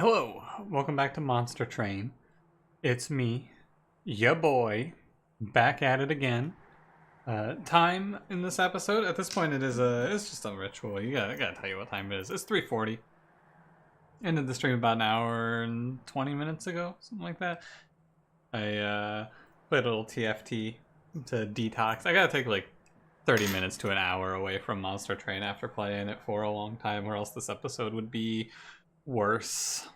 Hello, welcome back to Monster Train. It's me, ya boy, back at it again. Time in this episode, at this point it's just a ritual. I gotta tell you what time it is. It's 3:40. Ended the stream about an hour and 20 minutes ago, something like that. I played a little TFT to detox. I gotta take like 30 minutes to an hour away from Monster Train after playing it for a long time, or else this episode would be worse.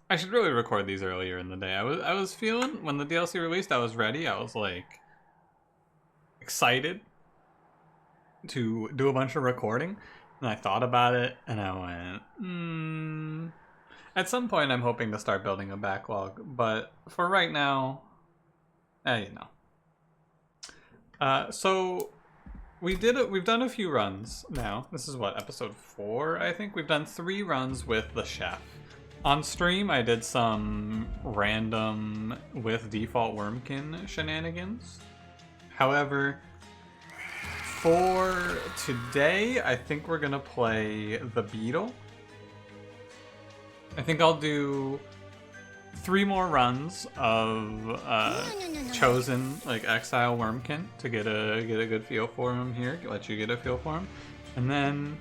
I should really record these earlier in the day. I was feeling when the DLC released, I was ready. I was like excited to do a bunch of recording, and I thought about it and I went, at some point I'm hoping to start building a backlog, but for right now, so we've done a few runs now. This is what, episode 4, I think? We've done 3 runs with the chef. On stream, I did some random with default Wurmkin shenanigans. However, for today, I think we're gonna play the beetle. I think I'll do 3 more runs of chosen like exile Wurmkin to get a good feel for him here. Let you get a feel for him, and then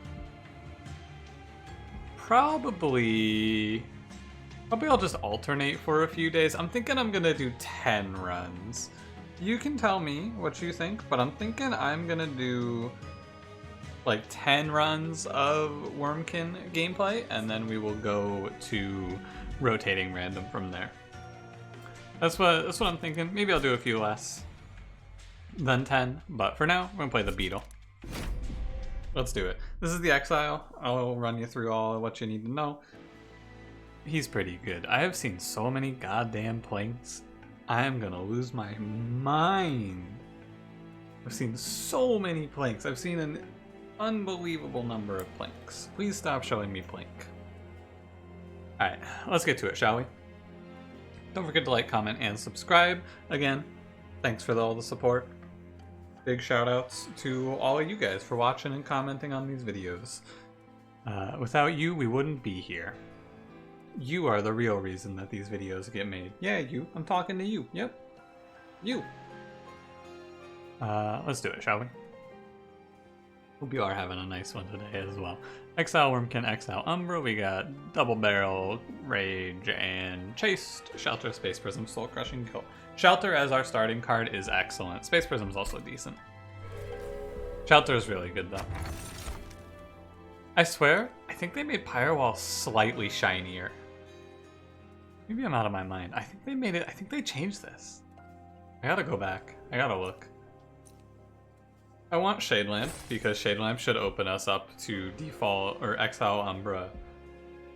probably I'll just alternate for a few days. I'm thinking I'm gonna do 10 runs. You can tell me what you think, but I'm thinking I'm gonna do like 10 runs of Wurmkin gameplay, and then we will go to rotating random from there. That's what I'm thinking. Maybe I'll do a few less than 10, but for now, we're gonna play the beetle. Let's do it. This is the exile. I'll run you through all of what you need to know. He's pretty good. I have seen so many goddamn planks. I am gonna lose my mind. I've seen so many planks. I've seen an unbelievable number of planks. Please stop showing me plank. Alright, let's get to it, shall we? Don't forget to like, comment, and subscribe. Again, thanks for all the support. Big shout outs to all of you guys for watching and commenting on these videos. Without you, we wouldn't be here. You are the real reason that these videos get made. Yeah, you. I'm talking to you. Yep. You. Let's do it, shall we? Hope you are having a nice one today as well. Exile Wurmkin, Exile Umbra. We got Double Barrel, Rage, and Chased. Shelter, Space Prism, Soul Crushing, Kill. Shelter as our starting card is excellent. Space Prism is also decent. Shelter is really good though. I swear, I think they made Firewall slightly shinier. Maybe I'm out of my mind. I think they made it, I think they changed this. I gotta go back. I gotta look. I want Shade Lamp, because Shade Lamp should open us up to default or Exile Umbra,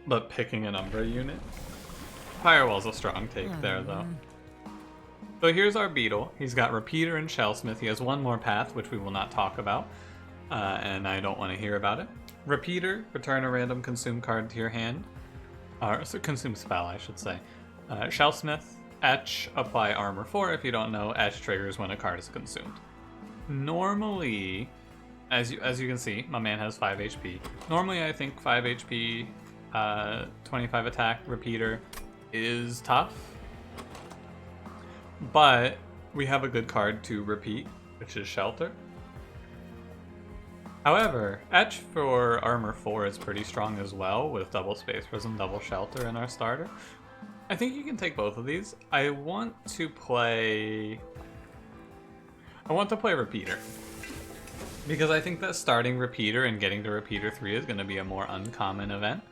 but picking an Umbra unit. Firewall's a strong take there though. So here's our beetle. He's got Repeater and Shellsmith. He has one more path, which we will not talk about, and I don't want to hear about it. Repeater, return a random consume card to your hand. So consume spell, I should say. Shellsmith, Etch, apply armor 4. If you don't know, Etch triggers when a card is consumed. Normally, as you can see, my man has 5 HP. Normally I think 5 HP, 25 attack, Repeater is tough. But we have a good card to repeat, which is Shelter. However, Etch for armor 4 is pretty strong as well, with double Space Prism, double Shelter in our starter. I think you can take both of these. I want to play Repeater, because I think that starting Repeater and getting to Repeater 3 is going to be a more uncommon event.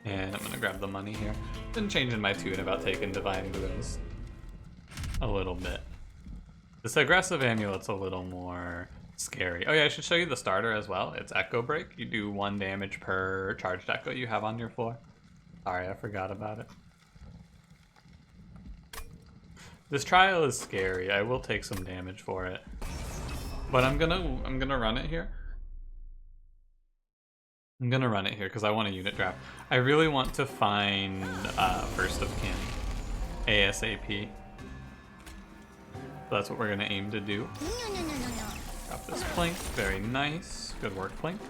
And I'm going to grab the money here. Been changing my tune about taking Divine Boons a little bit. This aggressive amulet's a little more scary. Oh yeah, I should show you the starter as well. It's Echo Break. You do 1 damage per charged echo you have on your floor. Sorry, I forgot about it. This trial is scary. I will take some damage for it, but I'm gonna run it here. I'm gonna run it here because I want a unit draft. I really want to find First of Kin ASAP. So that's what we're gonna aim to do. Drop this plank. Very nice. Good work, plank.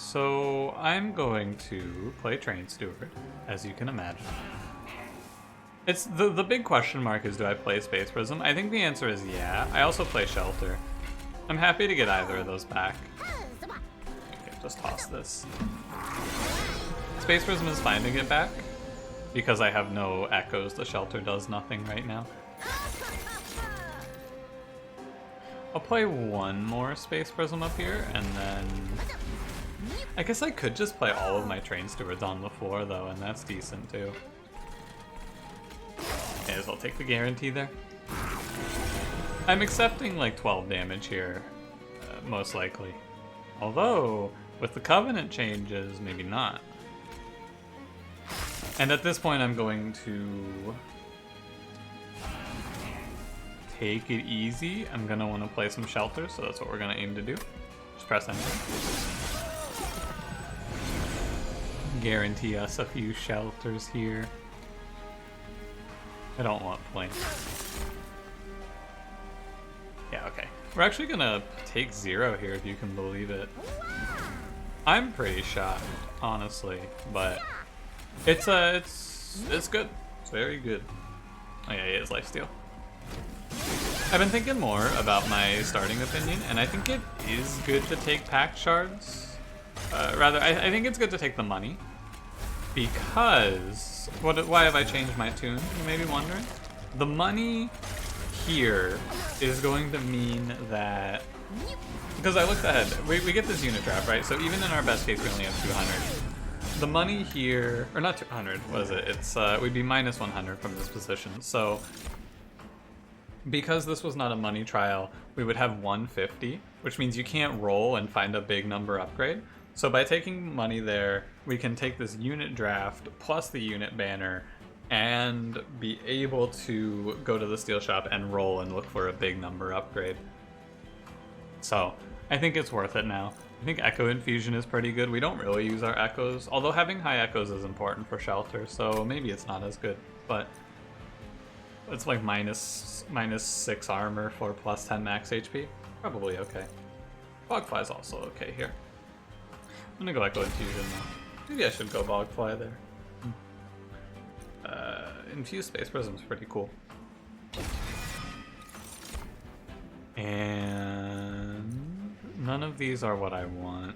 So I'm going to play Train Steward, as you can imagine. It's the big question mark is, do I play Space Prism? I think the answer is yeah. I also play Shelter. I'm happy to get either of those back. Okay, just toss this. Space Prism is fine to get back because I have no echoes. The Shelter does nothing right now. I'll play one more Space Prism up here, and then I guess I could just play all of my Train Stewards on the floor though, and that's decent too. May as well take the guarantee there. I'm accepting like 12 damage here, most likely. Although, with the Covenant changes, maybe not. And at this point I'm going to take it easy. I'm gonna want to play some Shelter, so that's what we're gonna aim to do. Just press enter. Guarantee us a few Shelters here. I don't want planes. Yeah, okay. We're actually gonna take 0 here, if you can believe it. I'm pretty shocked, honestly, but it's good. It's very good. Oh yeah, he is lifesteal. I've been thinking more about my starting opinion, and I think it is good to take pack shards. I think it's good to take the money, because why have I changed my tune? You may be wondering. The money here is going to mean that, because I looked ahead, we get this unit draft, right? So even in our best case, we only have 200. The money here, or not 200, what is it? It's we'd be minus 100 from this position. So because this was not a money trial, we would have 150, which means you can't roll and find a big number upgrade. So by taking money there, we can take this unit draft plus the unit banner and be able to go to the steel shop and roll and look for a big number upgrade. So I think it's worth it now. I think Echo Infusion is pretty good. We don't really use our Echoes, although having high Echoes is important for Shelter, so maybe it's not as good, but it's like minus 6 armor for plus 10 max HP. Probably okay. Bogfly's also okay here. I'm gonna go Echo Infusion now. Maybe I should go Bogfly there. Infused Space Prism's pretty cool. And none of these are what I want.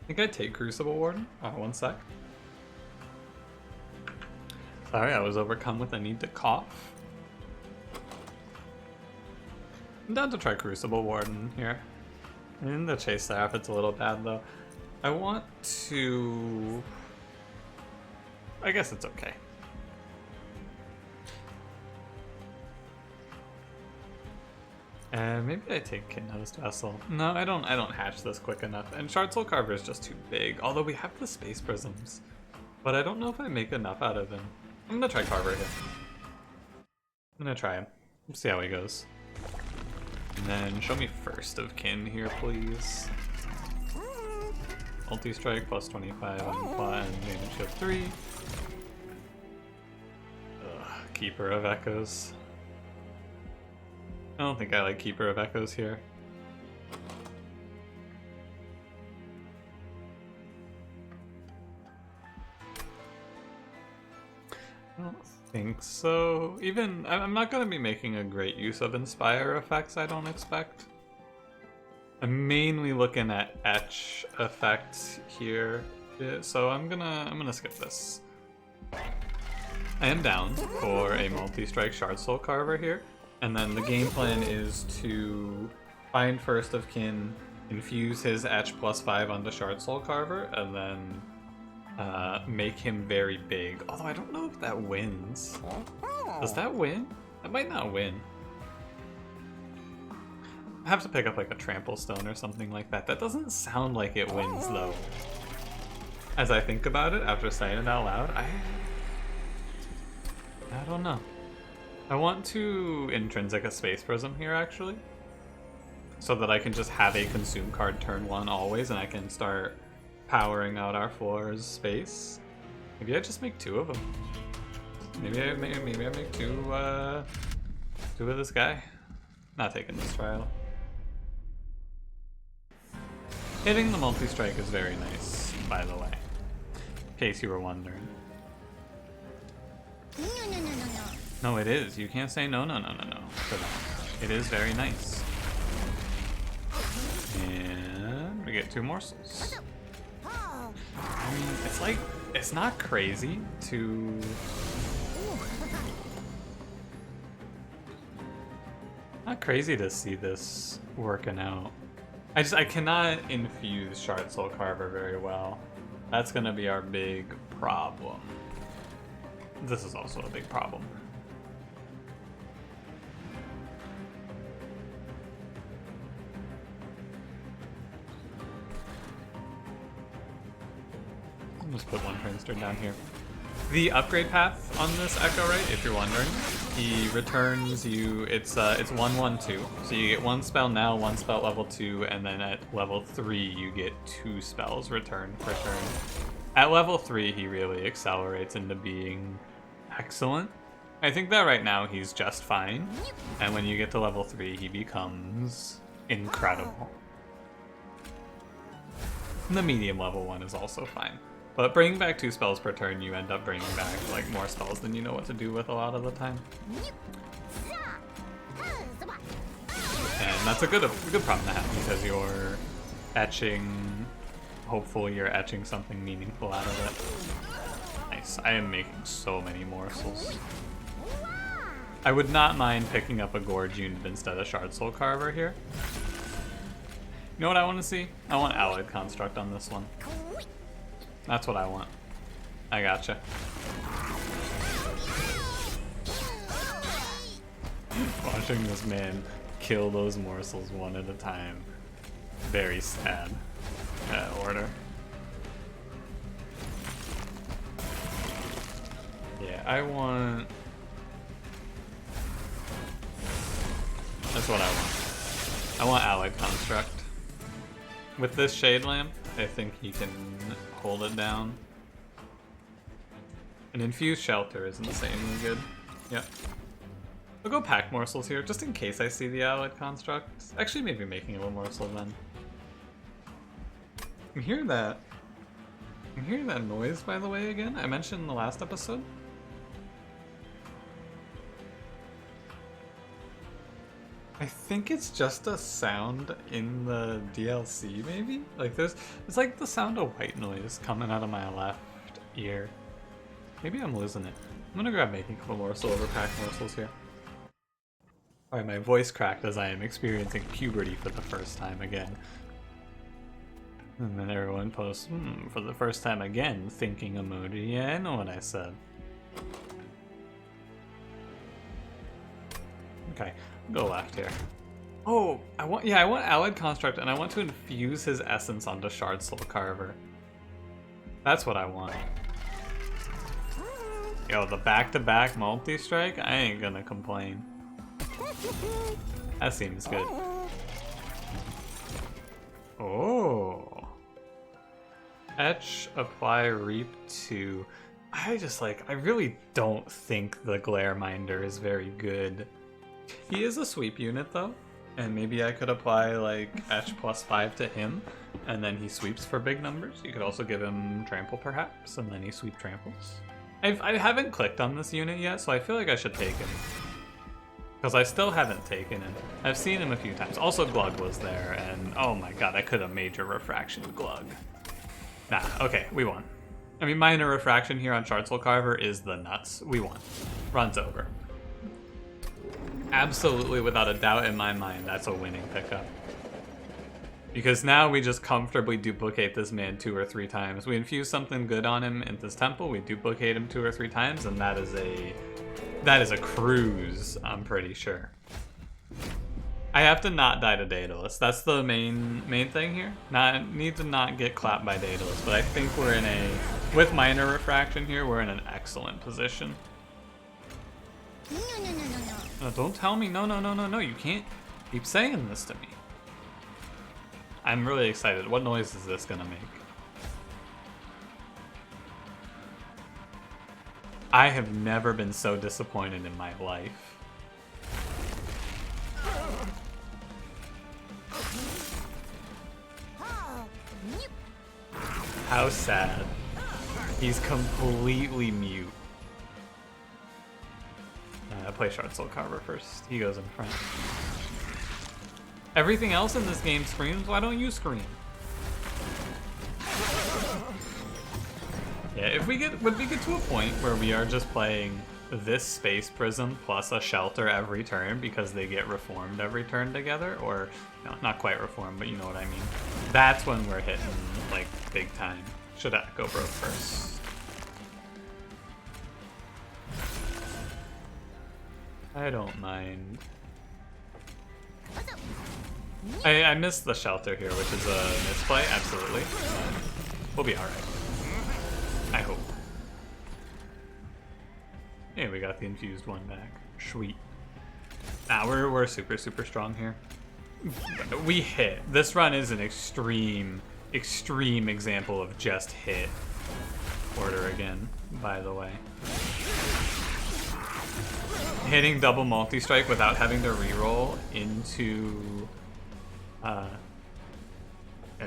I think I'd take Crucible Warden. One sec. Sorry, I was overcome with a need to cough. I'm down to try Crucible Warden here. In the Chase Seraph, it's a little bad though. I want to... I guess it's okay. Maybe I take Kidnosed Vessel. No, I don't hatch this quick enough. And Shard Soul Carver is just too big, although we have the Space Prisms. But I don't know if I make enough out of him. I'm gonna try Carver here. I'm gonna try him. We'll see how he goes. And then show me First of Kin here, please. Multi-strike plus 25 on plot and damage of 3. Ugh, Keeper of Echoes. I don't think I like Keeper of Echoes here. I don't think so. Even, I'm not going to be making a great use of Inspire effects, I don't expect. I'm mainly looking at etch effects here, so I'm gonna skip this. I am down for a multi-strike Shard Soul Carver here, and then the game plan is to find First of Kin, infuse his etch plus 5 onto Shard Soul Carver, and then make him very big. Although I don't know if that wins. Does that win? That might not win. I have to pick up like a Trample Stone or something like that. That doesn't sound like it wins though. As I think about it after saying it out loud, I don't know. I want to intrinsic a Space Prism here actually, so that I can just have a consume card turn 1 always, and I can start powering out our floor's space. Maybe I just make 2 of them. Maybe I make two of this guy. Not taking this trial. Hitting the multi-strike is very nice, by the way. In case you were wondering. No, it is. You can't say no to that. It is very nice. And we get 2 morsels. I mean, it's like, it's not crazy to... Not crazy to see this working out. I cannot infuse Shard Soul Carver very well. That's gonna be our big problem. This is also a big problem. I'll just put 1 Trainster down here. The upgrade path on this Echo Right, if you're wondering, he returns you, it's 1/1/2. So you get 1 spell now, 1 spell at level 2, and then at level 3 you get 2 spells return per turn. At level 3 he really accelerates into being excellent. I think that right now he's just fine, and when you get to level 3 he becomes incredible. The medium level one is also fine. But bringing back 2 spells per turn, you end up bringing back like more spells than you know what to do with a lot of the time. And that's a good problem to have because you're etching, hopefully you're etching something meaningful out of it. Nice, I am making so many morsels. I would not mind picking up a Gorge unit instead of Shard Soul Carver here. You know what I want to see? I want Allied Construct on this one. That's what I want. I gotcha. Watching this man kill those morsels one at a time. Very sad. Order. Yeah, I want... That's what I want. I want Allied Construct. With this Shade Lamp, I think he can hold it down. An Infused Shelter is insanely good. Yep. I'll go pack morsels here, just in case I see the Allied Construct. Actually, maybe making a little morsel then. I'm hearing that noise, by the way, again. I mentioned in the last episode. I think it's just a sound in the DLC, maybe? Like it's like the sound of white noise coming out of my left ear. Maybe I'm losing it. I'm gonna grab making a couple morsel overpack morsels here. Alright, my voice cracked as I am experiencing puberty for the first time again. And then everyone posts, for the first time again, thinking emoji. Yeah, I know what I said. Okay, go left here. Oh, I want Allied Construct, and I want to infuse his essence onto Shard Soul Carver. That's what I want. Yo, the back-to-back multi-strike? I ain't gonna complain. That seems good. Oh. Etch, apply, reap 2. I really don't think the Glare Minder is very good. He is a sweep unit though, and maybe I could apply like Etch +5 to him, and then he sweeps for big numbers. You could also give him Trample perhaps, and then he sweep tramples. I haven't clicked on this unit yet, so I feel like I should take him. Because I still haven't taken him. I've seen him a few times. Also Glug was there, and oh my god, I could have major refraction Glug. Nah, okay, we won. I mean, minor refraction here on Shard Soul Carver is the nuts. We won. Run's over. Absolutely, without a doubt in my mind, that's a winning pickup. Because now we just comfortably duplicate this man 2 or 3 times. We infuse something good on him in this temple, we duplicate him 2 or 3 times, and that is a cruise, I'm pretty sure. I have to not die to Daedalus. That's the main thing here. Need to not get clapped by Daedalus, but I think we're in with minor refraction here, we're in an excellent position. No, don't tell me, no, you can't keep saying this to me. I'm really excited. What noise is this gonna make? I have never been so disappointed in my life. How sad. He's completely mute. Play Shard Soul Carver first. He goes in front. Everything else in this game screams, why don't you scream? Yeah, if we get to a point where we are just playing this Space Prism plus a Shelter every turn because they get reformed every turn together, or no, not quite reformed, but you know what I mean. That's when we're hitting like big time. Should I go broke first? I don't mind. I missed the Shelter here, which is a misplay, absolutely. We'll be alright. I hope. Yeah, we got the infused one back. Sweet. Nah, we're super strong here. We hit. This run is an extreme example of just hit order again, by the way. Hitting double multi-strike without having to reroll into yeah,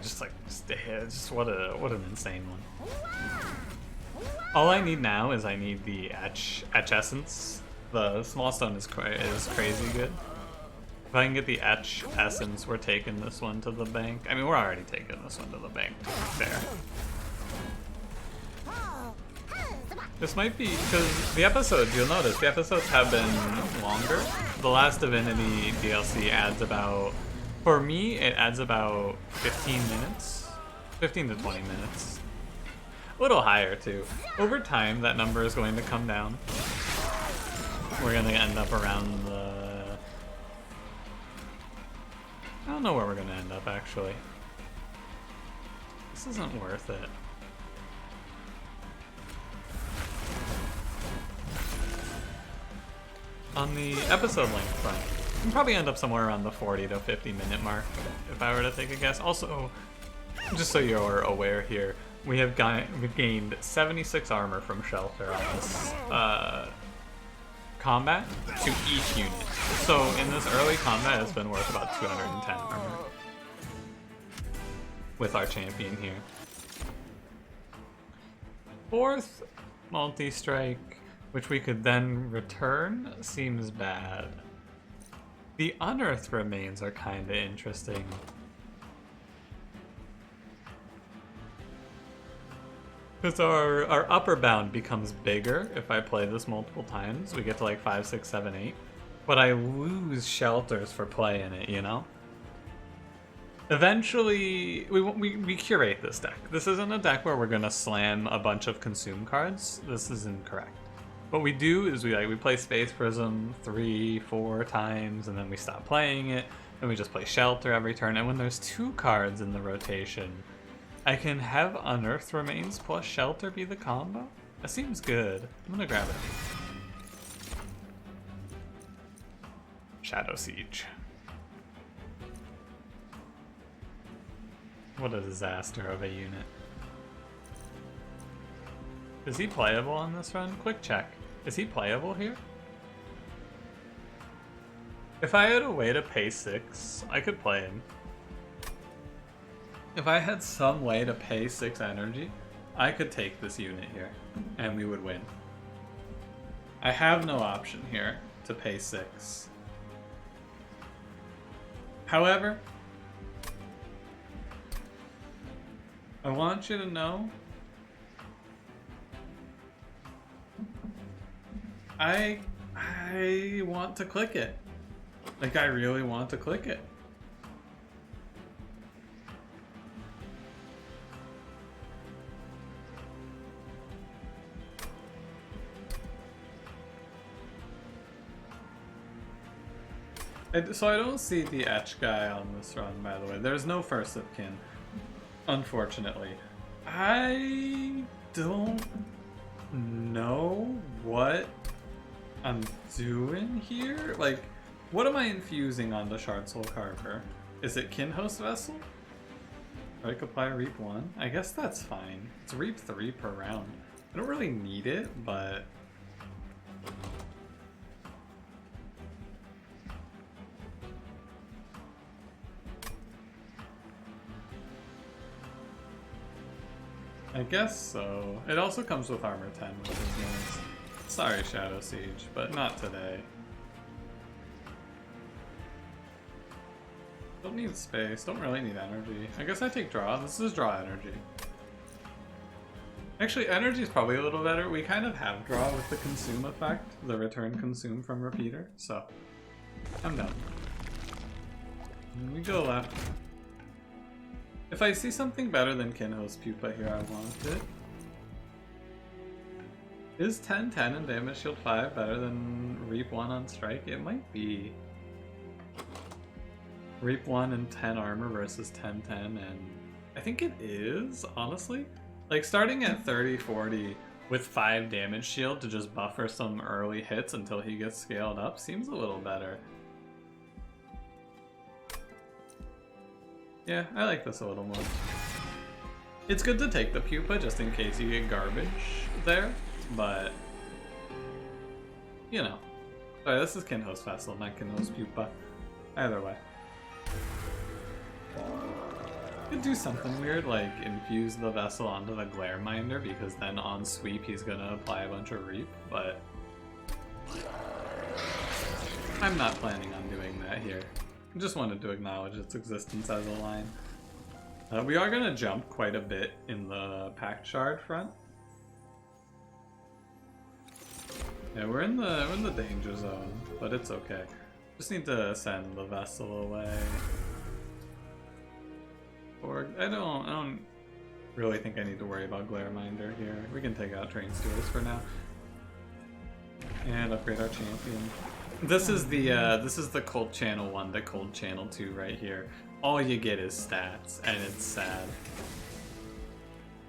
just a hit. Just what an insane one. All I need now is I need the etch essence. The small stone is crazy good. If I can get the etch essence, we're taking this one to the bank. I mean, we're already taking this one to the bank, to be fair. This might be, because the episodes, you'll notice, the episodes have been longer. The last Divinity DLC adds about, for me, it adds about 15 minutes. 15 to 20 minutes. A little higher, too. Over time, that number is going to come down. We're going to end up around the... I don't know where we're going to end up, actually. This isn't worth it. On the episode length front, we'll probably end up somewhere around the 40 to 50 minute mark, if I were to take a guess. Also, just so you're aware here, we've gained 76 armor from Shelter on this combat to each unit. So in this early combat, it's been worth about 210 armor with our champion here. Fourth multi-strike, which we could then return, seems bad. The unearthed remains are kind of interesting. Because our upper bound becomes bigger if I play this multiple times. We get to like 5, 6, 7, 8. But I lose shelters for playing it, you know? Eventually, we curate this deck. This isn't a deck where we're going to slam a bunch of consume cards. This is incorrect. What we do is we play Space Prism 3, 4 times, and then we stop playing it, and we just play Shelter every turn. And when there's 2 cards in the rotation, I can have Unearthed Remains plus Shelter be the combo? That seems good. I'm gonna grab it. Shadow Siege. What a disaster of a unit. Is he playable on this run? Quick check. Is he playable here? If I had a way to pay 6, I could play him. If I had some way to pay 6 energy, I could take this unit here, and we would win. I have no option here to pay 6. However, I want you to know I want to click it. Like, I really want to click it. So I don't see the etch guy on this run, by the way. There's no first of kin, unfortunately. I don't know what I'm doing here. Like, what am I infusing on the Shard Soul Carver? Is it Kin Host Vessel? Strike, apply, reap 1? I guess that's fine. It's reap 3 per round. I don't really need it, but... I guess so. It also comes with armor 10, which is nice. Sorry, Shadow Siege, but not today. Don't need space, don't really need energy. I guess I take draw. This is draw energy. Actually, energy is probably a little better. We kind of have draw with the consume effect, the return consume from repeater, so I'm done. And we go left. If I see something better than Kinho's Pupa here, I want it. Is 10-10 and damage shield 5 better than Reap 1 on strike? It might be. Reap 1 and 10 armor versus 10-10, and I think it is, honestly. Like, starting at 30-40 with 5 damage shield to just buffer some early hits until he gets scaled up seems a little better. Yeah, I like this a little more. It's good to take the Pupa just in case you get garbage there, but you know. Sorry, this is Kinho's Vessel, not Kinho's Pupa. Either way. Could do something weird like infuse the Vessel onto the Glare Minder because then on sweep he's gonna apply a bunch of Reap, but I'm not planning on doing that here. I just wanted to acknowledge its existence as a line. We are gonna jump quite a bit in the Pact Shard front. Yeah, we're in the danger zone, but it's okay. Just need to send the Vessel away. Or I don't really think I need to worry about Glare Minder here. We can take out Train Stewards for now. And upgrade our champion. This is the Cold Channel 1 to Cold Channel 2 right here. All you get is stats, and it's sad.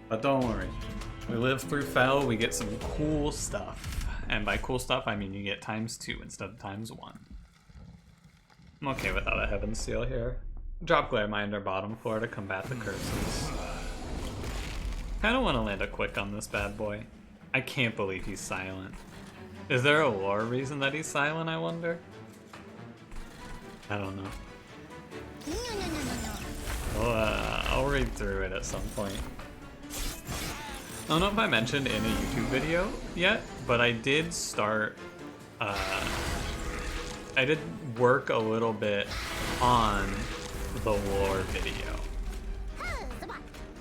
But don't worry. We live through Fel, we get some cool stuff. And by cool stuff, I mean you get ×2 instead of ×1. I'm okay without a Heaven Seal here. Drop Glare Minder bottom floor to combat the curses. Kinda wanna land a quick on this bad boy. I can't believe he's silent. Is there a lore reason that he's silent, I wonder? I don't know. Well, I'll read through it at some point. I don't know if I mentioned in a YouTube video yet, but I did start, I did work a little bit on the lore video.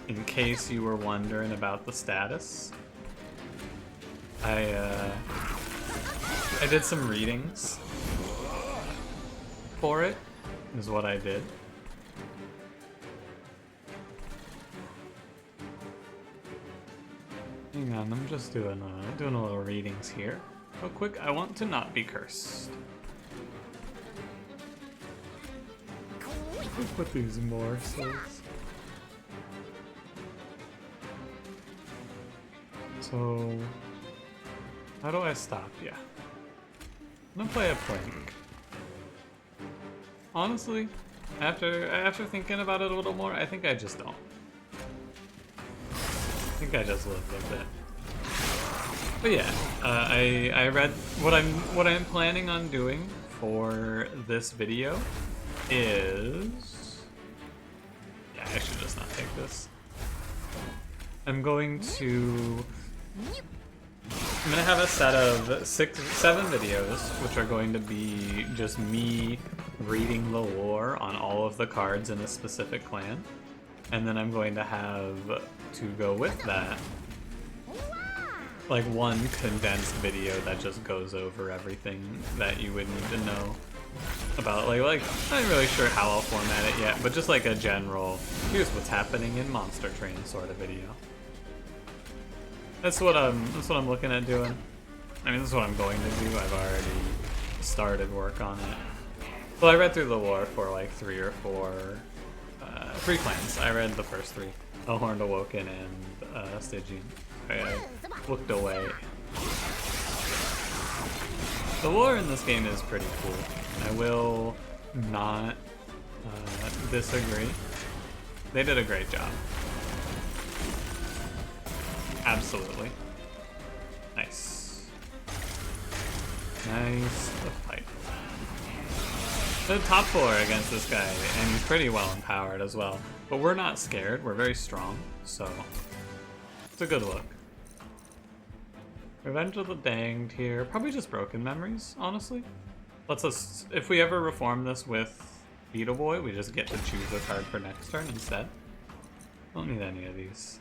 In case you were wondering about the status. I did some readings for it, is what I did. Hang on, I'm just doing a little readings here. Real quick, I want to not be cursed. Let's put these morsels. So, how do I stop ya? I'm gonna play a plank. Honestly, after thinking about it a little more, I think I just don't. I think I just live with it. But yeah, I read what I'm planning on doing for this video is, yeah, I should just not take this. I'm gonna have a set of 7 videos, which are going to be just me reading the lore on all of the cards in a specific clan. And then I'm going to have, to go with that, like one condensed video that just goes over everything that you would need to know about, like I'm not really sure how I'll format it yet, but just like a general, here's what's happening in monstertrain sort of video. That's what I'm looking at doing. I mean, this is what I'm going to do. I've already started work on it. Well, I read through the lore for like 3 or 4, 3 clans. I read the first 3, Horned Awoken and Stygian. I looked away. The lore in this game is pretty cool. I will not disagree. They did a great job. Absolutely. Nice. Nice fight. The top 4 against this guy, and he's pretty well empowered as well. But we're not scared, we're very strong, so It's a good look. Revenge of the Danged here. Probably just Broken Memories, honestly. Let's us, if we ever reform this with Beetle Boy, we just get to choose a card for next turn instead. Don't need any of these.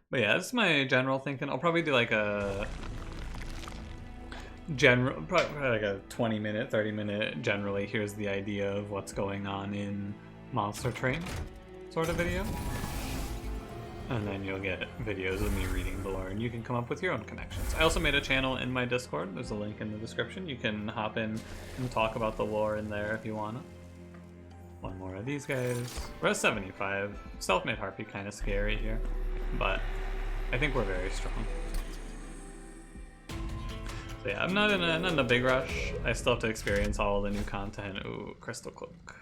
But yeah, that's my general thinking. I'll probably do like a probably like a 20-minute, 30-minute generally here's the idea of what's going on in Monster Train sort of video. And then you'll get videos of me reading the lore, and you can come up with your own connections. I also made a channel in my Discord. There's a link in the description. You can hop in and talk about the lore in there if you wanna. One more of these guys. We're at 75. Self-made Harpy kind of scary here, but I think we're very strong. So yeah, I'm not in a big rush. I still have to experience all the new content. Ooh, Crystal Cloak.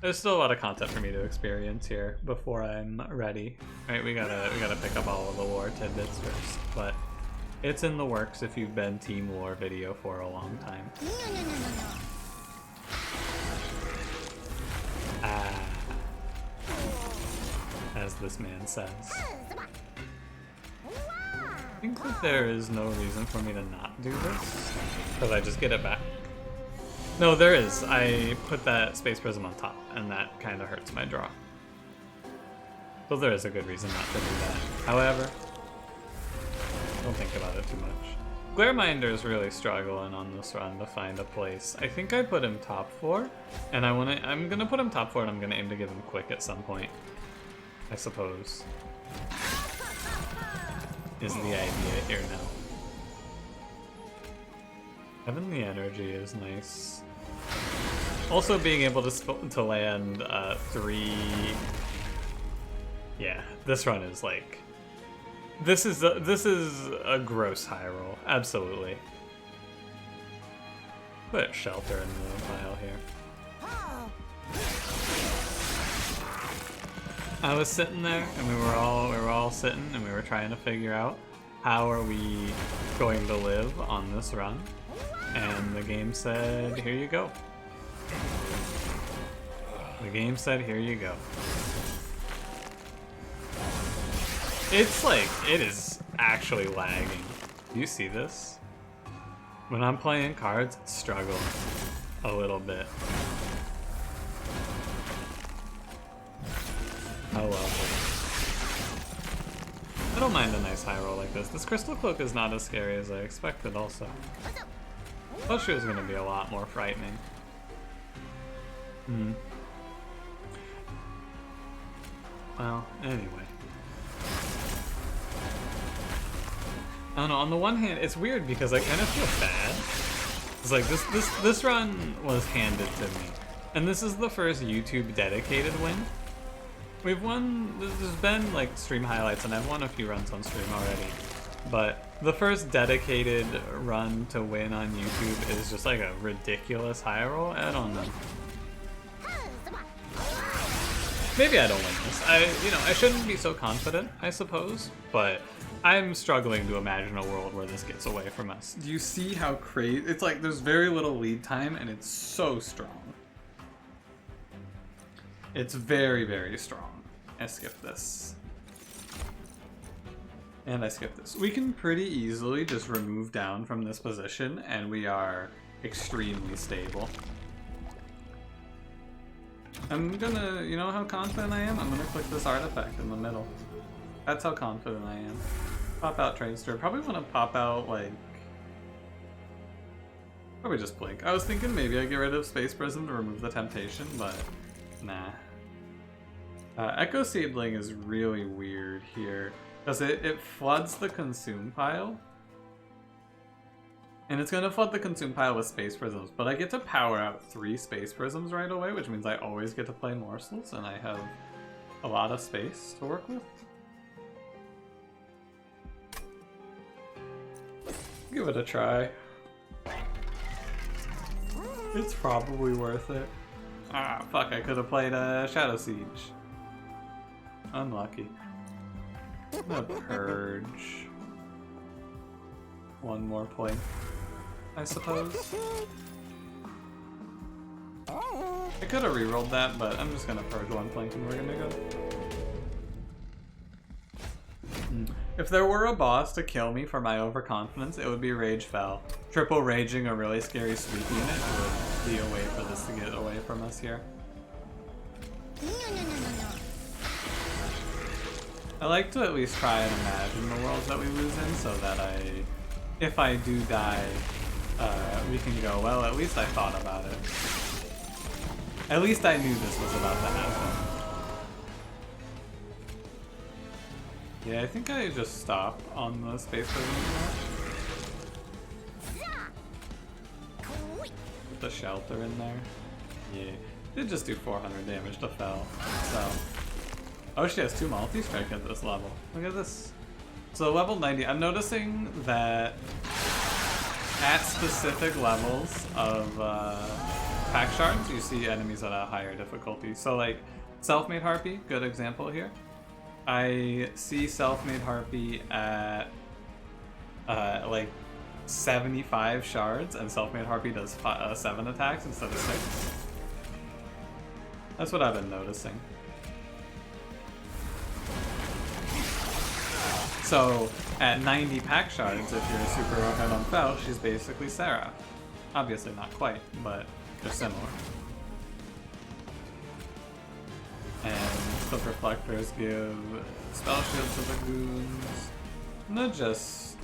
There's still a lot of content for me to experience here before I'm ready. Right, we gotta pick up all of the lore tidbits first, but it's in the works if you've been Team Lore video for a long time. As this man says. I think that there is no reason for me to not do this, because I just get it back. No, there is. I put that Space Prism on top, and that kind of hurts my draw. So there is a good reason not to do that. However, don't think about it too much. Glareminder's really struggling on this run to find a place. I think I put him top 4, and I'm gonna put him top 4, and I'm gonna aim to give him quick at some point, I suppose. Is the idea here now. Heavenly Energy is nice. Also being able to land 3... Yeah, this run is like... This is a gross high roll, absolutely. Put Shelter in the pile here. I was sitting there, and we were all sitting, and we were trying to figure out how are we going to live on this run, and the game said, "Here you go." The game said, "Here you go." It's like it is actually lagging. Do you see this? When I'm playing cards, it's struggling a little bit. I love it. I don't mind a nice high roll like this. This Crystal Cloak is not as scary as I expected also. I thought she was going to be a lot more frightening. Well, anyway. I don't know, on the one hand, it's weird because I kind of feel bad. It's like, this run was handed to me. And this is the first YouTube dedicated win. We've won, there's been like stream highlights, and I've won a few runs on stream already. But the first dedicated run to win on YouTube is just like a ridiculous high roll. I don't know. Maybe I don't win this. I shouldn't be so confident, I suppose, but I'm struggling to imagine a world where this gets away from us. Do you see how crazy? It's like there's very little lead time, and it's so strong. It's very, very strong. I skipped this. And I skipped this. We can pretty easily just remove down from this position, and we are extremely stable. I'm gonna, you know how confident I am? I'm gonna click this artifact in the middle. That's how confident I am. Pop out Trainster. Probably want to pop out, like... Probably just Blink. I was thinking maybe I get rid of Space Prism to remove the temptation, but nah. Echo Seedling is really weird here, because it floods the consume pile. And it's going to flood the consume pile with Space Prisms, but I get to power out 3 Space Prisms right away, which means I always get to play morsels, and I have a lot of space to work with. Give it a try. It's probably worth it. Ah, fuck, I could have played a Shadow Siege. Unlucky. I'm gonna purge. One more play, I suppose. I could have rerolled that, but I'm just gonna purge one plank and we're gonna go. If there were a boss to kill me for my overconfidence, it would be Rage Fell. Triple raging a really scary sweep unit would be a way for this to get away from us here. I like to at least try and imagine the worlds that we lose in so that if I do die, we can go, well, at least I thought about it. At least I knew this was about to happen. Yeah, I think I just stop on the space Put the shelter in there. Yeah, did just do 400 damage to Fell. So, oh, she has 2 multi-strike at this level. Look at this. So level 90, I'm noticing that at specific levels of pack shards, you see enemies at a higher difficulty. So like Self-Made Harpy, good example here. I see Self-Made Harpy at like 75 shards, and Self-Made Harpy does 7 attacks instead of 6. That's what I've been noticing. So at 90 pack shards, if you're super ahead on Fel, she's basically Sarah. Obviously not quite, but they're similar. And the reflectors give spell shields to the goons. I'm gonna just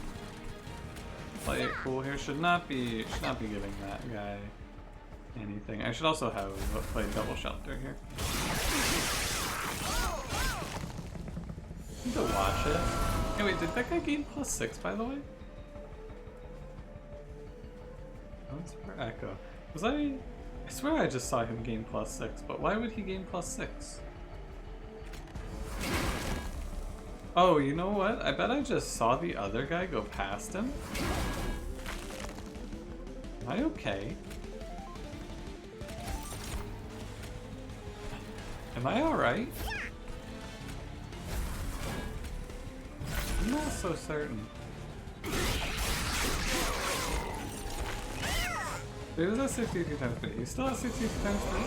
play it cool here. Should not be giving that guy anything. I should also have played double shelter here. I need to watch it. Hey, wait, did that guy gain +6 by the way? That's for Echo. Was I swear I just saw him gain +6, but why would he gain +6? Oh, you know what? I bet I just saw the other guy go past him. Am I okay? Am I alright? I'm not so certain. He was at 62 times 3. He's still at 62 times 3?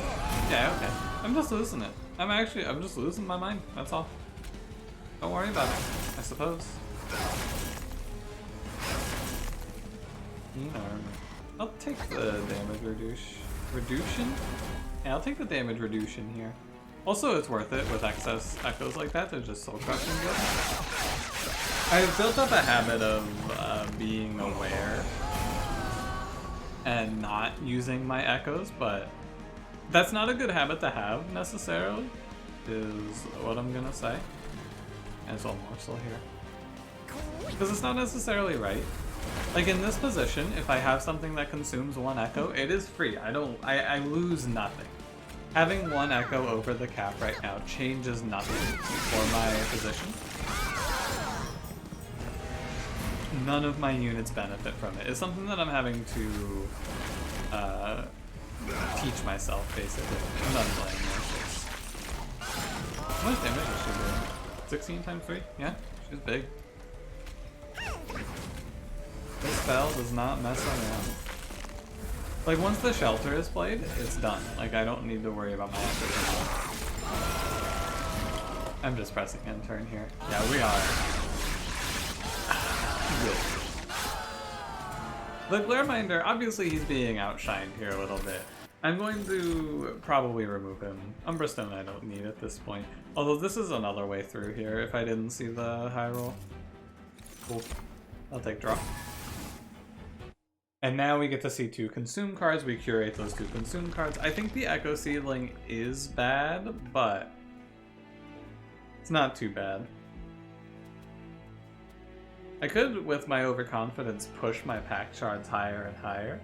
Yeah, okay. I'm just losing it. I'm just losing my mind. That's all. Don't worry about it, I suppose. I'll take the damage reduction. Yeah, I'll take the damage reduction here. Also, it's worth it with excess echoes like that. They're just soul crushing good. I've built up a habit of being aware and not using my echoes, but that's not a good habit to have necessarily, is what I'm gonna say. And it's all morsel here. Because it's not necessarily right. Like in this position, if I have something that consumes 1 echo, it is free. I lose nothing. Having 1 echo over the cap right now changes nothing for my position. None of my units benefit from it. It's something that I'm having to teach myself, basically. I'm done playing morsels. How much damage is she doing? 16 times 3? Yeah, she's big. This spell does not mess around. Like, once the shelter is played, it's done. Like, I don't need to worry about my echoes anymore. I'm just pressing end turn here. Yeah, we are. The Glareminder, obviously he's being outshined here a little bit. I'm going to probably remove him. Umbra Stone I don't need at this point. Although this is another way through here if I didn't see the high roll. Cool. I'll take draw. And now we get to see 2 consume cards. We curate those 2 consume cards. I think the Echo Seedling is bad, but it's not too bad. I could, with my overconfidence, push my pack shards higher and higher.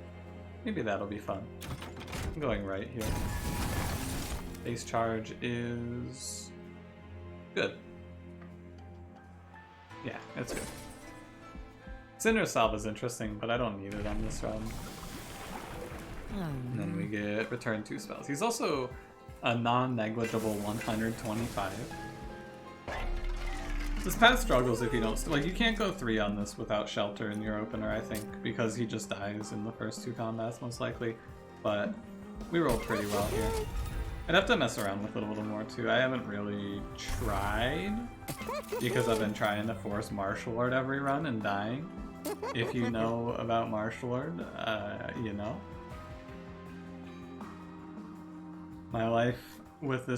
Maybe that'll be fun. I'm going right here. Base charge is good. Yeah, it's good. Sinner's Salve is interesting, but I don't need it on this run. And then we get return 2 spells. He's also a non-negligible 125. This path struggles if you don't... Like, you can't go 3 on this without shelter in your opener, I think, because he just dies in the first 2 combats, most likely. But we rolled pretty well here. I'd have to mess around with it a little more too. I haven't really tried because I've been trying to force Martial Lord every run and dying. If you know about Martial Lord, you know. My life with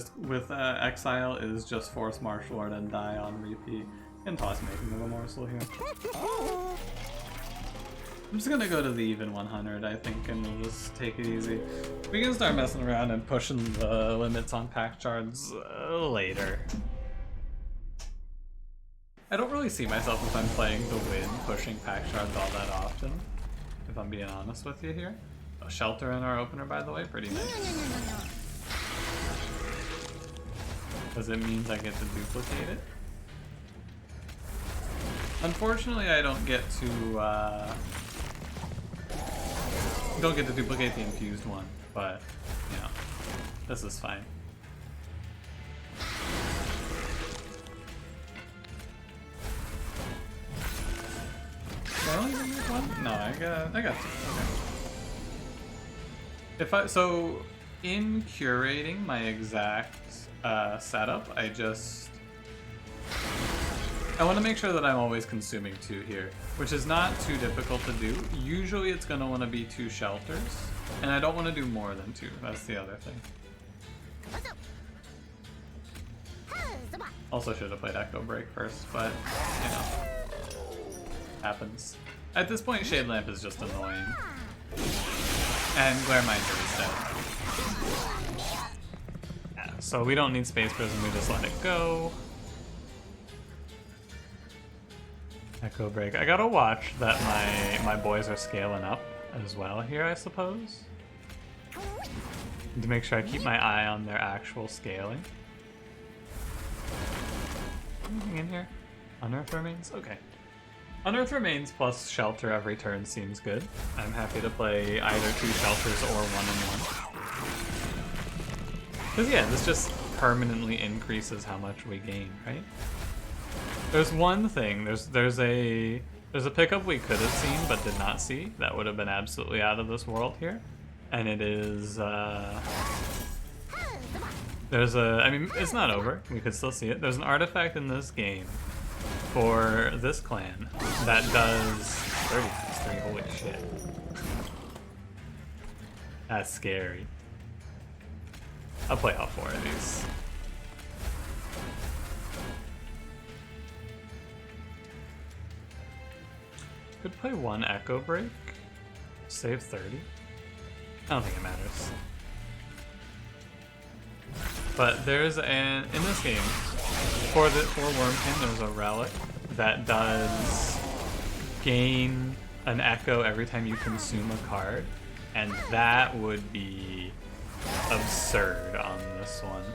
Exile is just force Martial Lord and die on repeat. And toss making of a morsel here. I'm just gonna go to the even 100, I think, and we'll just take it easy. We can start messing around and pushing the limits on pack shards later. I don't really see myself if I'm playing to win pushing pack shards all that often, if I'm being honest with you here. A shelter in our opener, by the way, pretty nice. Because it means I get to duplicate it. Unfortunately, I don't get to duplicate the infused one, but you know, this is fine. Did I only make one? No, I got two. Okay. So in curating my exact setup, I want to make sure that I'm always consuming 2 here, which is not too difficult to do. Usually it's going to want to be 2 shelters, and I don't want to do more than 2. That's the other thing. Also should have played Echo Break first, but, you know, happens. At this point, Shade Lamp is just annoying. And Glare Minder is dead. Yeah, so we don't need Space Prism, we just let it go. Echo Break. I gotta watch that my boys are scaling up as well here, I suppose. To make sure I keep my eye on their actual scaling. Anything in here? Unearth Remains? Okay. Unearth Remains plus Shelter every turn seems good. I'm happy to play either 2 Shelters or 1-in-1. Because yeah, this just permanently increases how much we gain, right? There's one thing, there's a pickup we could have seen but did not see that would have been absolutely out of this world here, and it is I mean, it's not over, we could still see it. There's an artifact in this game for this clan that does 30 times 3, holy shit. That's scary. I'll play all 4 of these. Could play 1 Echo Break, save 30. I don't think it matters. But there's in this game, for Wurmkin, there's a relic that does gain an echo every time you consume a card, and that would be absurd on this one.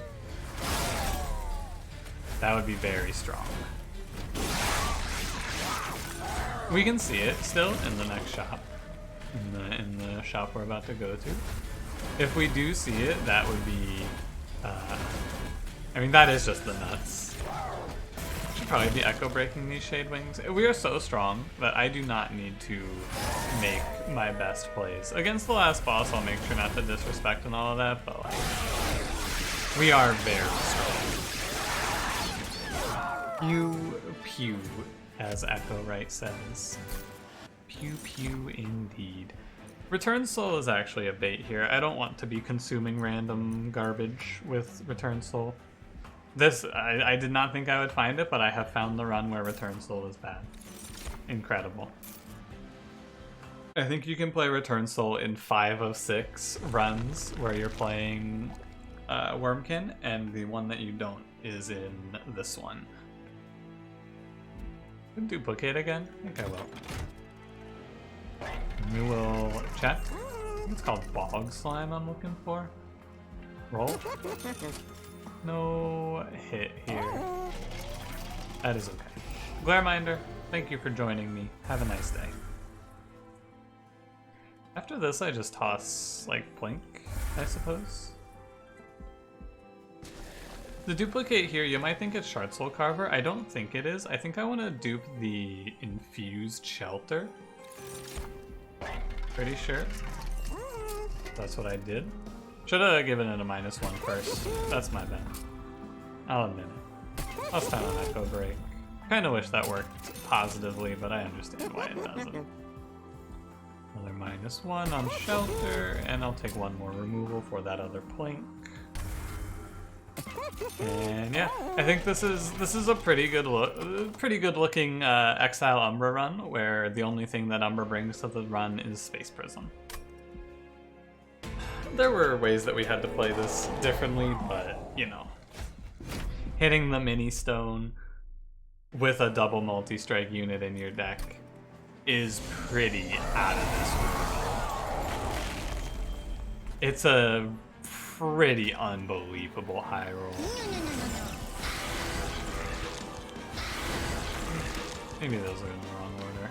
That would be very strong. We can see it still in the next shop, in the shop we're about to go to. If we do see it, that would be, I mean, that is just the nuts. Should probably be echo breaking these Shade Wings. We are so strong that I do not need to make my best plays. Against the last boss, I'll make sure not to disrespect and all of that, but like, we are very strong. Pew pew, as Echo Right says. Pew pew indeed. Return Soul is actually a bait here. I don't want to be consuming random garbage with Return Soul. This, I did not think I would find it, but I have found the run where Return Soul is bad. Incredible. I think you can play Return Soul in 5 of 6 runs where you're playing Wurmkin, and the one that you don't is in this one. Duplicate again? I think I will. We will check. I think it's called Bog Slime I'm looking for. Roll. No hit here. That is okay. Glareminder, thank you for joining me. Have a nice day. After this, I just toss, like, Plink, I suppose. The duplicate here, you might think it's Shard Soul Carver. I don't think it is. I think I want to dupe the Infused Shelter. Pretty sure that's what I did. Should have given it a -1 first. That's my bad. I'll admit it. Last time on Echo Break. Kinda wish that worked positively, but I understand why it doesn't. Another -1 on Shelter, and I'll take one more removal for that other plank. And yeah, I think this is a pretty good looking Exile Umbra run, where the only thing that Umbra brings to the run is Space Prism. There were ways that we had to play this differently, but you know, hitting the mini stone with a double multi-strike unit in your deck is pretty out of this world. It's a pretty unbelievable high roll. Maybe those are in the wrong order.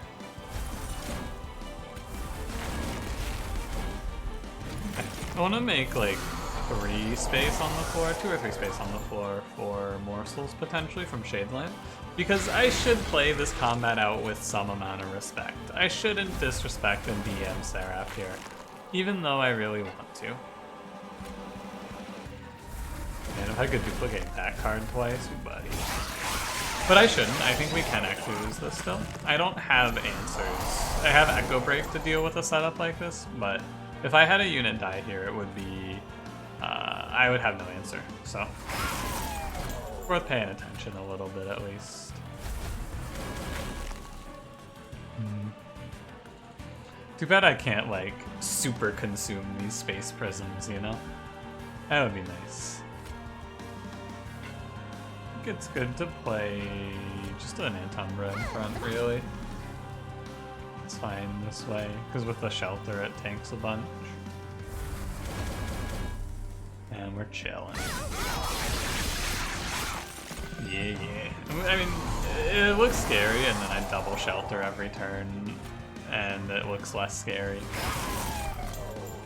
Okay. I want to make like 3 space on the floor, 2 or 3 space on the floor for morsels potentially from Shadeland, because I should play this combat out with some amount of respect. I shouldn't disrespect and DM Seraph here, even though I really want to. Man, if I could duplicate that card twice, buddy. But I shouldn't. I think we can actually lose this still. I don't have answers. I have Echo Break to deal with a setup like this, but if I had a unit die here, it would be... I would have no answer, so... worth paying attention a little bit at least. Too bad I can't, like, super consume these space prisms, you know? That would be nice. I think it's good to play just an Antumbra in front, really. It's fine this way, because with the Shelter it tanks a bunch. And we're chilling. Yeah. I mean, it looks scary, and then I double Shelter every turn, and it looks less scary.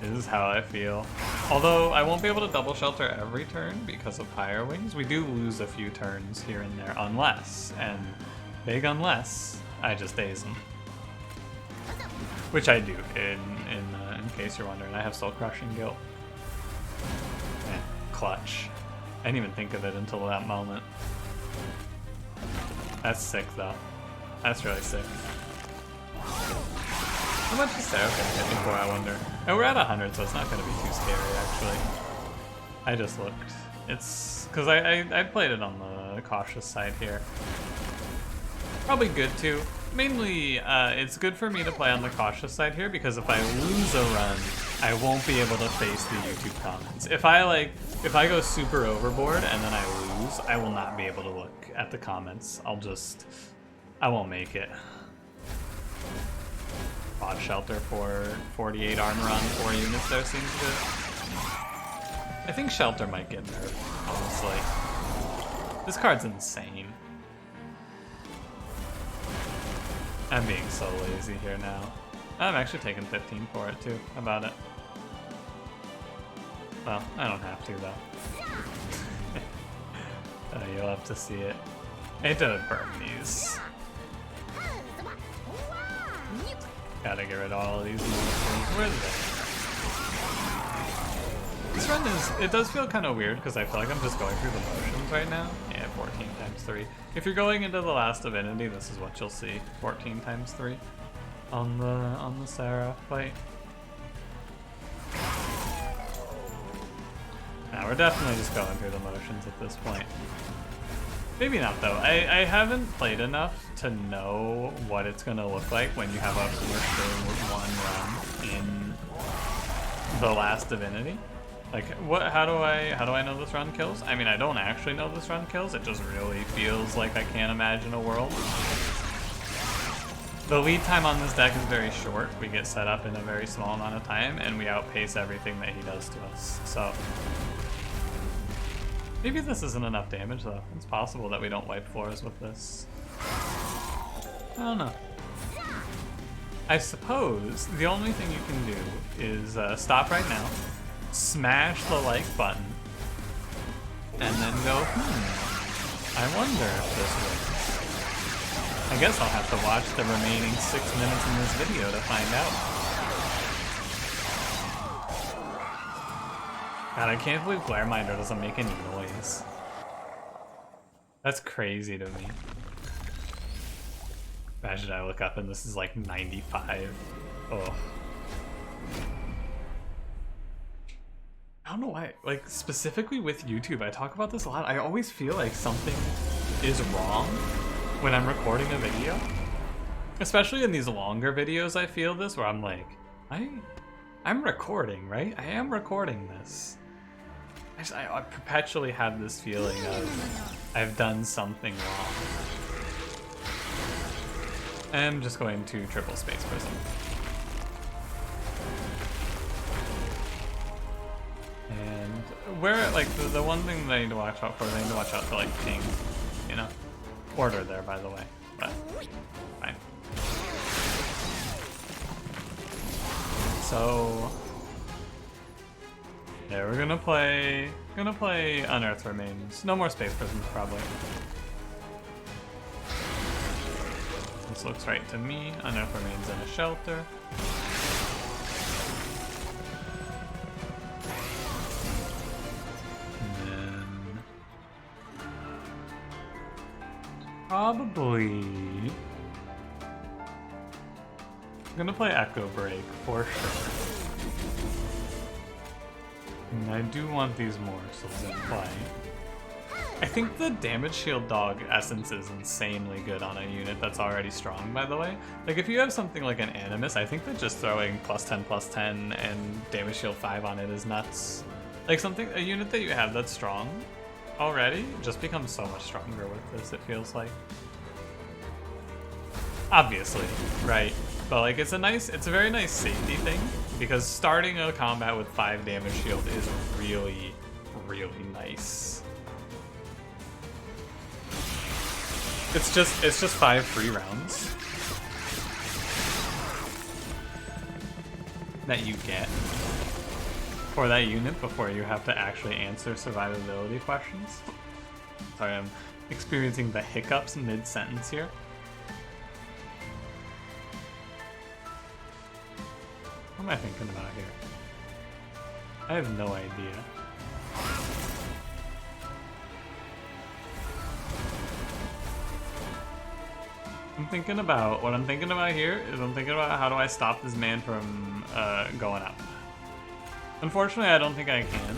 This is how I feel. Although I won't be able to double Shelter every turn because of Higher Wings. We do lose a few turns here and there, unless, and big unless, I just daze them. Which I do, in case you're wondering. I have Soul Crushing Guilt. Clutch. I didn't even think of it until that moment. That's sick though. That's really sick. How much is Seraph gonna hit me for, I wonder? Oh, we're at 100, so it's not gonna be too scary actually. I just looked. It's because I played it on the cautious side here. Probably good too. Mainly, it's good for me to play on the cautious side here because if I lose a run, I won't be able to face the YouTube comments. If I go super overboard and then I lose, I will not be able to look at the comments. I won't make it. Quad Shelter for 48 armor on 4 units there seems good. I think Shelter might get nerfed, honestly. This card's insane. I'm being so lazy here now. I'm actually taking 15 for it too. How about it? Well, I don't have to though. You'll have to see it. I hate to burn these. Gotta get rid of all of these monsters. Where are they? This run it does feel kind of weird because I feel like I'm just going through the motions right now. Yeah, 14 times 3. If you're going into the last Divinity, this is what you'll see. 14 times 3 on the Seraph fight. Now we're definitely just going through the motions at this point. Maybe not though. I haven't played enough to know what it's gonna look like when you have a for sure one run in the last Divinity. Like how do I know this run kills? I mean, I don't actually know this run kills. It just really feels like I can't imagine a world. The lead time on this deck is very short. We get set up in a very small amount of time and we outpace everything that he does to us. So maybe this isn't enough damage though. It's possible that we don't wipe floors with this. I don't know. I suppose the only thing you can do is stop right now, smash the like button, and then go, I wonder if this works. I guess I'll have to watch the remaining 6 minutes in this video to find out. God, I can't believe Glare Miner doesn't make any noise. That's crazy to me. Imagine I look up and this is like 95. Oh. I don't know why, like specifically with YouTube, I talk about this a lot. I always feel like something is wrong when I'm recording a video. Especially in these longer videos, I feel this, where I'm like, I'm recording, right? I am recording this. I perpetually have this feeling of I've done something wrong. I'm just going to triple space prism. And where, like, the one thing that I need to watch out for, I need to watch out for, like, ping, you know? Order there, by the way, but fine. So, yeah, we're gonna play Unearth Remains. No more space prisms, probably. This looks right to me. Unearth Remains in a shelter. Probably I'm gonna play Echo Break for sure. And I do want these morsels in play. I think the damage shield dog essence is insanely good on a unit that's already strong, by the way. Like if you have something like an Animus, I think that just throwing +10/+10 and damage shield 5 on it is nuts. Like a unit that you have that's strong already just becomes so much stronger with this, it feels like. Obviously, right? But like it's a very nice safety thing, because starting a combat with 5 damage shield is really, really nice. It's just 5 free rounds that you get for that unit before you have to actually answer survivability questions. Sorry, I'm experiencing the hiccups mid-sentence here. What am I thinking about here? I have no idea. What I'm thinking about here is I'm thinking about how do I stop this man from going up. Unfortunately, I don't think I can.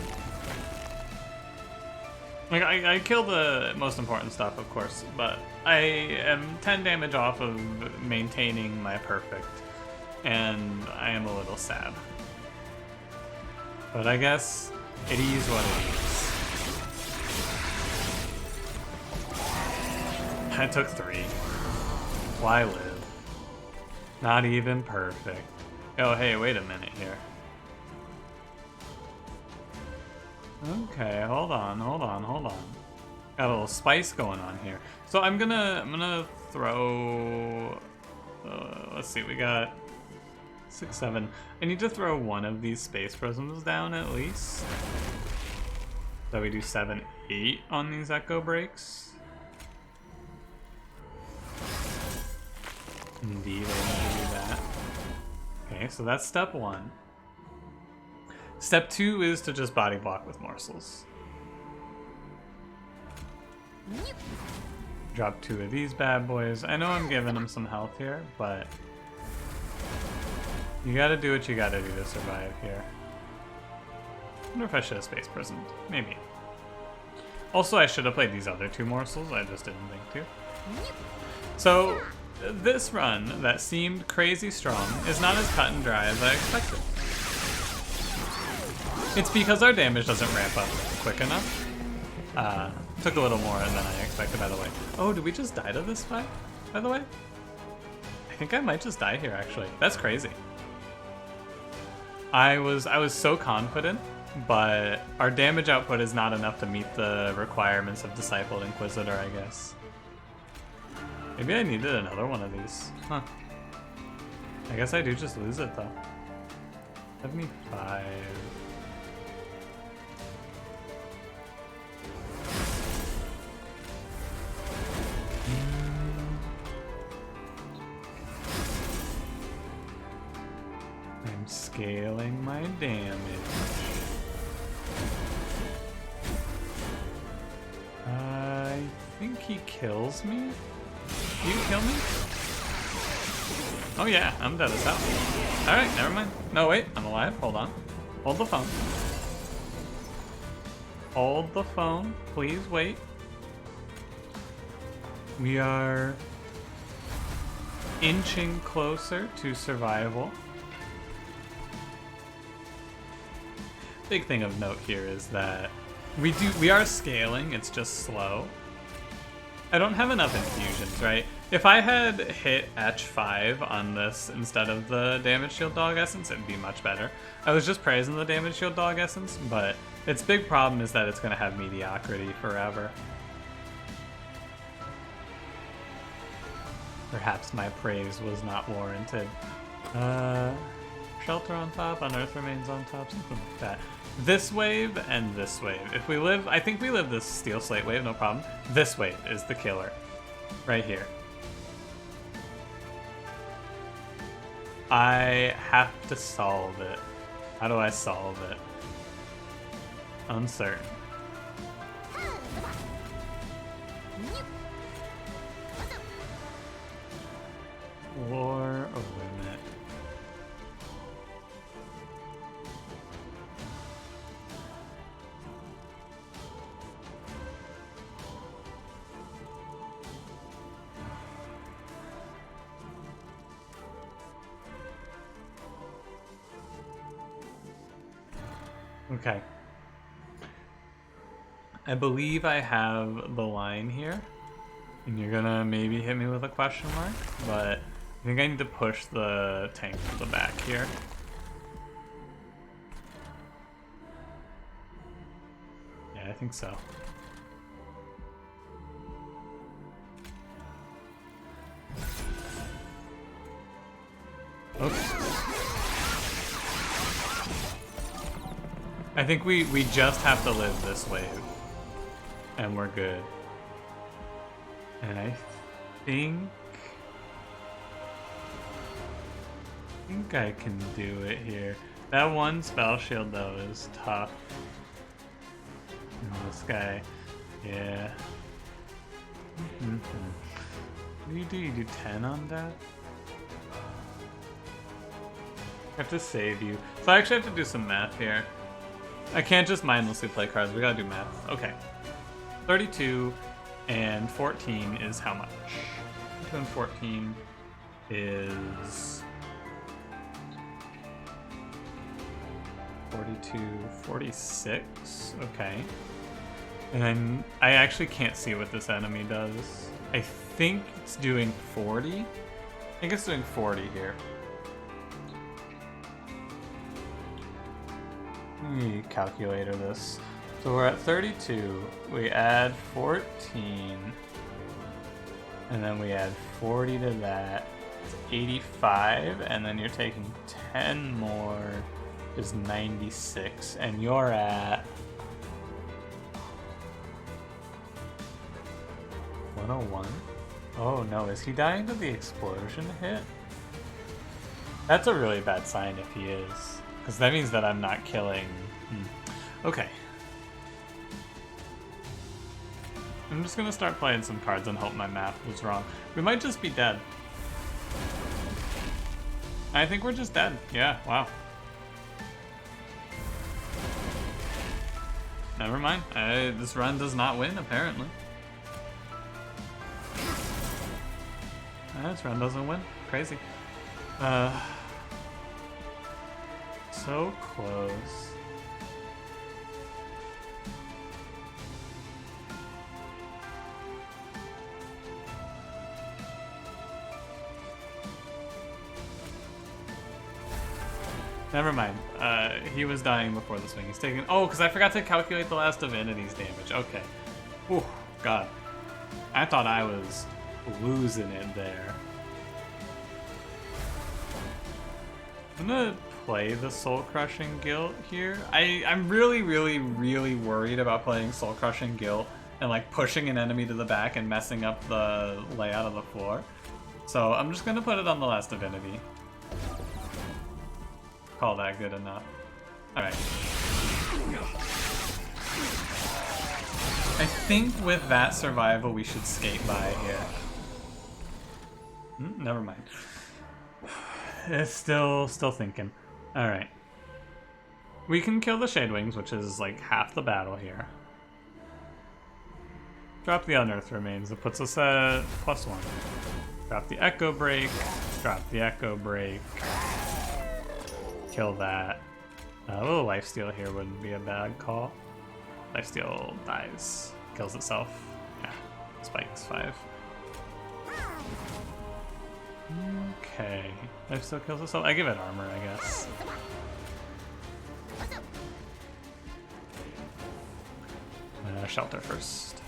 Like, I kill the most important stuff, of course, but I am 10 damage off of maintaining my perfect, and I am a little sad. But I guess it is what it is. I took 3. Why live? Not even perfect. Oh, hey, wait a minute here. Okay, hold on. Got a little spice going on here. So I'm gonna throw. Let's see, we got 6, 7. I need to throw one of these space prisms down at least. So we do 7, 8 on these echo breaks. Indeed, I need to do that. Okay, so that's step 1. Step 2 is to just body block with morsels. Drop 2 of these bad boys. I know I'm giving them some health here, but you gotta do what you gotta do to survive here. I wonder if I should have space prismed. Maybe. Also, I should have played these other 2 morsels. I just didn't think to. So, this run that seemed crazy strong is not as cut and dry as I expected. It's because our damage doesn't ramp up quick enough. Took a little more than I expected, by the way. Oh, did we just die to this fight, by the way? I think I might just die here, actually. That's crazy. I was so confident, but our damage output is not enough to meet the requirements of Discipled Inquisitor, I guess. Maybe I needed another one of these. Huh. I guess I do just lose it, though. 75. I'm scaling my damage. he kills me? Do you kill me? Oh yeah, I'm dead as hell. Alright, never mind. No, wait, I'm alive. Hold on. Hold the phone. Hold the phone. Please wait. We are inching closer to survival. Big thing of note here is that we are scaling, it's just slow. I don't have enough infusions, right? If I had hit H5 on this instead of the damage shield dog essence, it'd be much better. I was just praising the damage shield dog essence, but its big problem is that it's gonna have mediocrity forever. Perhaps my praise was not warranted. Shelter on top, unearth remains on top, something like that. This wave and this wave. If we live, I think we live this steel slate wave, no problem. This wave is the killer. Right here. I have to solve it. How do I solve it? Uncertain. War or limit? Okay. I believe I have the line here. And you're gonna maybe hit me with a question mark, but I think I need to push the tank to the back here. Yeah, I think so. Oops. I think we just have to live this wave. And we're good. And I think I can do it here. That one spell shield though is tough. And this guy, yeah. What do you do? You do 10 on that? I have to save you. So I actually have to do some math here. I can't just mindlessly play cards, we gotta do math. Okay. 32 and 14 is how much? 2 and 14 is 42, 46, okay. And then I actually can't see what this enemy does. I think it's doing 40. I think it's doing 40 here. Let me calculator this. So we're at 32, we add 14, and then we add 40 to that, it's 85, and then you're taking 10 more, is 96, and you're at 101. Oh no, is he dying to the explosion hit? That's a really bad sign if he is, because that means that I'm not killing. Okay. I'm just gonna start playing some cards and hope my math was wrong. We might just be dead. I think we're just dead. Yeah, wow. Never mind. This run does not win, apparently. This run doesn't win. Crazy. So close. Never mind. He was dying before the swing. He's taking. Oh, because I forgot to calculate the last Divinity's damage. Okay. Ooh, God. I thought I was losing it there. I'm gonna play the Soul Crushing Guilt here. I'm really worried about playing Soul Crushing Guilt and like pushing an enemy to the back and messing up the layout of the floor. So I'm just gonna put it on the last Divinity. Call that good enough. Alright. I think with that survival, we should skate by here. Never mind. It's still thinking. All right. We can kill the Shadewings, which is like half the battle here. Drop the Unearth Remains. It puts us at +1. Drop the Echo Break. Drop the Echo Break. Kill that. A little Lifesteal here wouldn't be a bad call. Lifesteal dies. Kills itself. Yeah. Spikes 5. Okay. Lifesteal kills itself. I give it armor, I guess. Shelter first.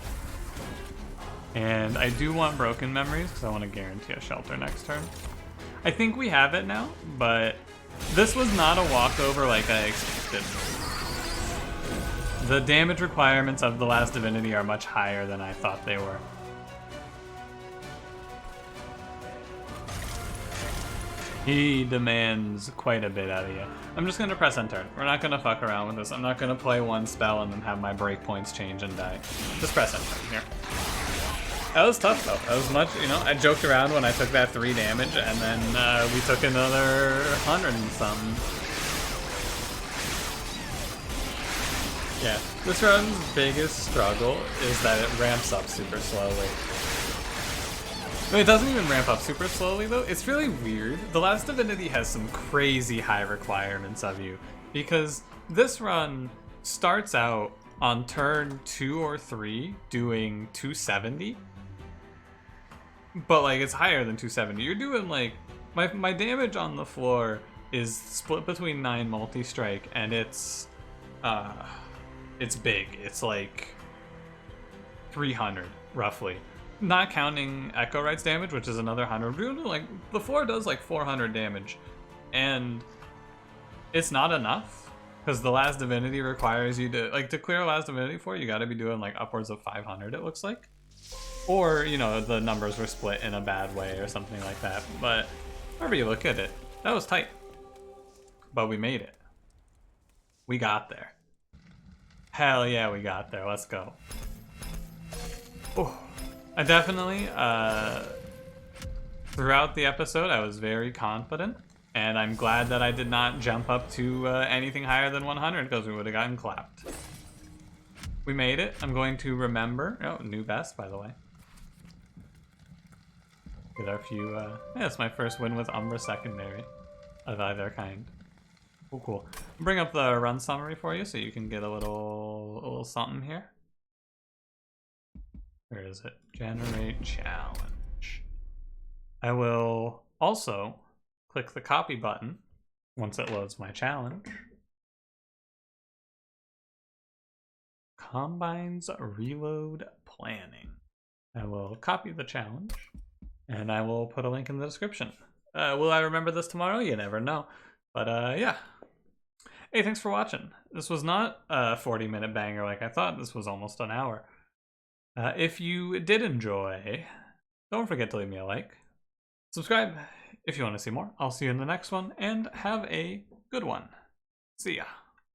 And I do want Broken Memories because I want to guarantee a shelter next turn. I think we have it now, but this was not a walkover like I expected. The damage requirements of the last Divinity are much higher than I thought they were. He demands quite a bit out of you. I'm just gonna press enter. We're not gonna fuck around with this. I'm not gonna play one spell and then have my breakpoints change and die. Just press enter here. That was tough though. That was much, you know, I joked around when I took that 3 damage and then we took another 100 and something. Yeah, this run's biggest struggle is that it ramps up super slowly. No, it doesn't even ramp up super slowly though. It's really weird. The last Divinity has some crazy high requirements of you because this run starts out on turn 2 or 3 doing 270. But like it's higher than 270. You're doing like my damage on the floor is split between 9 multi-strike and it's big. It's like 300 roughly. Not counting Echo Right's damage, which is another 100. Like the floor does like 400 damage, and it's not enough because the last Divinity requires you to clear last Divinity for you got to be doing like upwards of 500. It looks like, or you know the numbers were split in a bad way or something like that. But however you look at it, that was tight. But we made it. We got there. Hell yeah, we got there. Let's go. Oh. I definitely, throughout the episode, I was very confident, and I'm glad that I did not jump up to anything higher than 100 because we would have gotten clapped. We made it. I'm going to remember. Oh, new best, by the way. Get our few. Yeah, it's my first win with Umbra secondary of either kind. Oh, cool. Bring up the run summary for you so you can get a little something here. Where is it? Generate challenge. I will also click the copy button once it loads my challenge. CombinesReloadPlanning. I will copy the challenge and I will put a link in the description. Will I remember this tomorrow? You never know. But yeah. Hey, thanks for watching. This was not a 40-minute banger like I thought. This was almost an hour. If you did enjoy, don't forget to leave me a like. Subscribe if you want to see more. I'll see you in the next one, and have a good one. See ya.